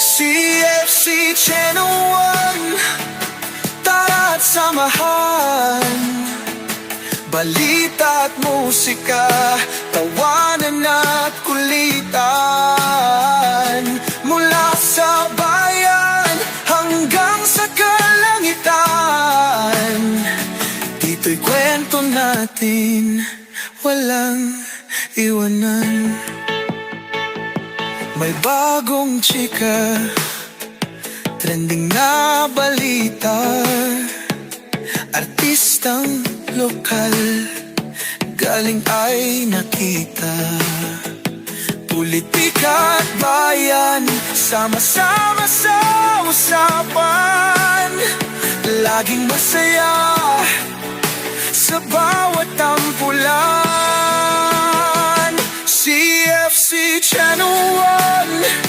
CFC Channel 1, tara't samahan. Balita at musika, tawanan at kulitan. Mula sa bayan hanggang sa kalangitan, dito'y kwento natin, walang iwanan. May bagong chika, trending na balita, artistang lokal, galing ay nakita. Politika at bayan, sama-sama sa usapan. Laging masaya sa bawat tampulan. CFC Channel 1.